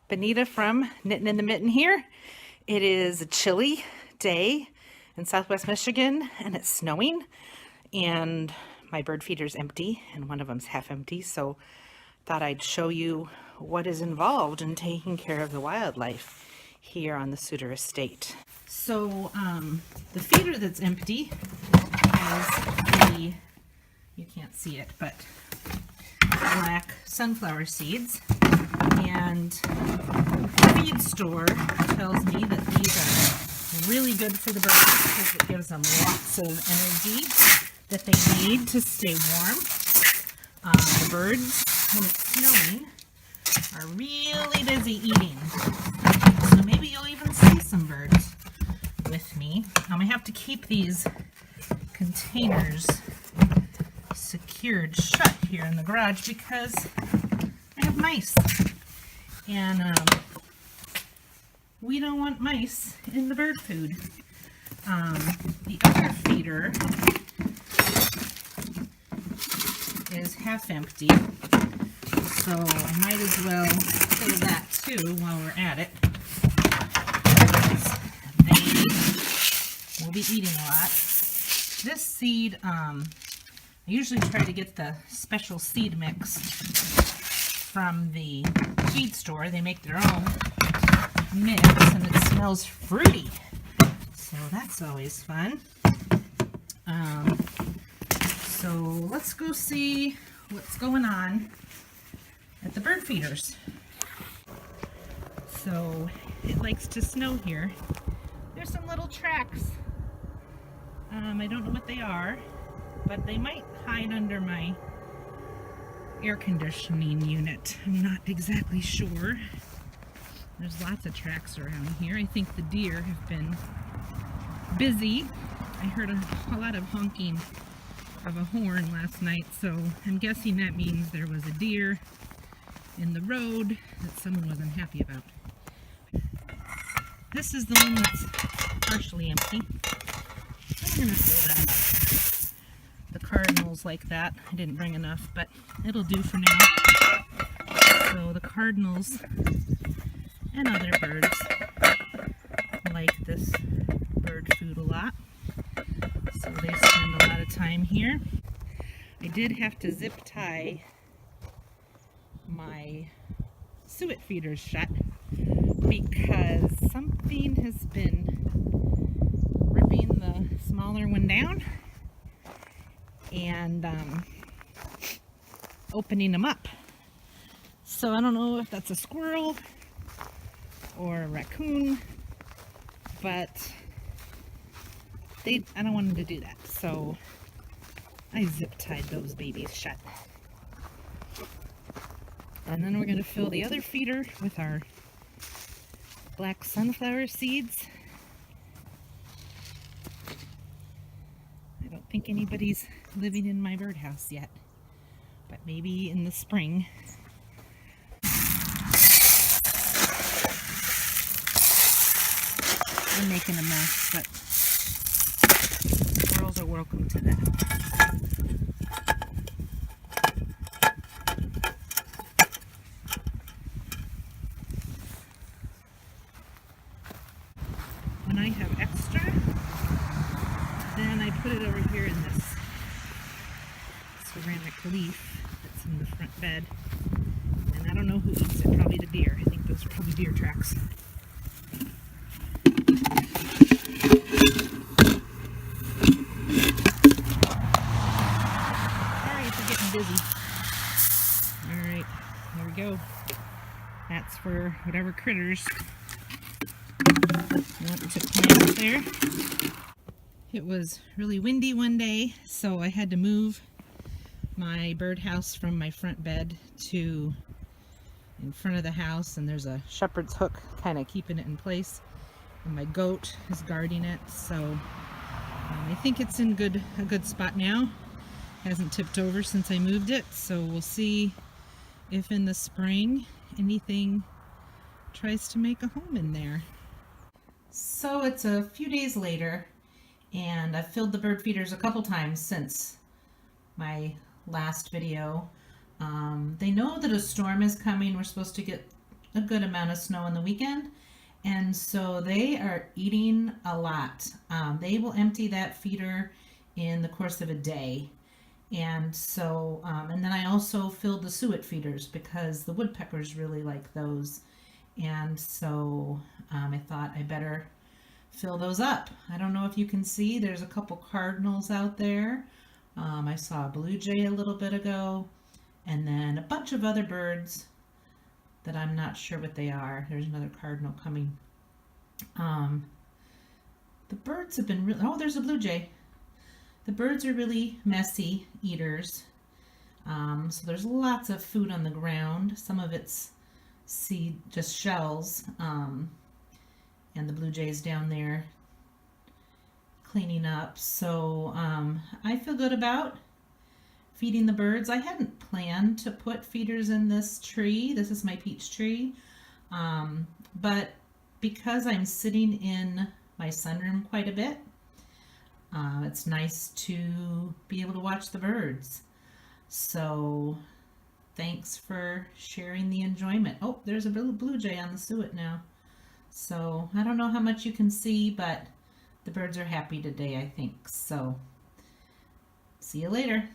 Benita from Knitting in the Mitten here. It is a chilly day in Southwest Michigan and it's snowing and my bird feeder's empty and one of them's half empty, so thought I'd show you what is involved in taking care of the wildlife here on the Suter Estate. So the feeder that's empty has the, you can't see it, but black sunflower seeds, and the feed store tells me that these are really good for the birds because it gives them lots of energy that they need to stay warm. The birds, when it's snowing, are really busy eating, so maybe you'll even see some birds with me. I have to keep these containers secured shut here in the garage because I have mice, and we don't want mice in the bird food. The other feeder is half empty, so I might as well fill that too while we're at it, because they will be eating a lot. This seed, I usually try to get the special seed mix from the feed store. They make their own mix and it smells fruity, so that's always fun. So let's go see what's going on at the bird feeders. So it likes to snow here. There's some little tracks. I don't know what they are, but they might hide under my air conditioning unit. I'm not exactly sure. There's lots of tracks around here. I think the deer have been busy. I heard a lot of honking of a horn last night, so I'm guessing that means there was a deer in the road that someone was unhappy about. This is the one that's partially empty. I'm going to fill that up. The cardinals like that. I didn't bring enough, but it'll do for now. So the cardinals and other birds like this bird food a lot, so they spend a lot of time here. I did have to zip tie my suet feeders shut because something has been ripping the smaller one down and opening them up. So I don't know if that's a squirrel or a raccoon, but I don't want them to do that, so I zip tied those babies shut. And then we're going to fill the other feeder with our black sunflower seeds. I don't think anybody's living in my birdhouse yet, but maybe in the spring. I'm making a mess, but squirrels are welcome to that. When I have extra, then I put it over here in this ceramic leaf that's in the front bed. And I don't know who eats it, probably the deer. I think those are probably deer tracks. Busy. Alright, there we go. That's for whatever critters want to plant there. It was really windy one day, so I had to move my birdhouse from my front bed to in front of the house, and there's a shepherd's hook kind of keeping it in place, and my goat is guarding it, so I think it's in a good spot now. Hasn't tipped over since I moved it, so we'll see if in the spring anything tries to make a home in there. So it's a few days later, and I've filled the bird feeders a couple times since my last video. They know that a storm is coming. We're supposed to get a good amount of snow on the weekend, and so they are eating a lot. They will empty that feeder in the course of a day. And so, and then I also filled the suet feeders because the woodpeckers really like those. And so I thought I better fill those up. I don't know if you can see, there's a couple cardinals out there. I saw a blue jay a little bit ago, and then a bunch of other birds that I'm not sure what they are. There's another cardinal coming. The birds have been really, oh, there's a blue jay. The birds are really messy eaters. So there's lots of food on the ground. Some of it's seed, just shells. And the blue jays down there cleaning up. So I feel good about feeding the birds. I hadn't planned to put feeders in this tree. This is my peach tree. But because I'm sitting in my sunroom quite a bit, it's nice to be able to watch the birds. So thanks for sharing the enjoyment. Oh, there's a blue jay on the suet now. So I don't know how much you can see, but the birds are happy today, I think. So see you later.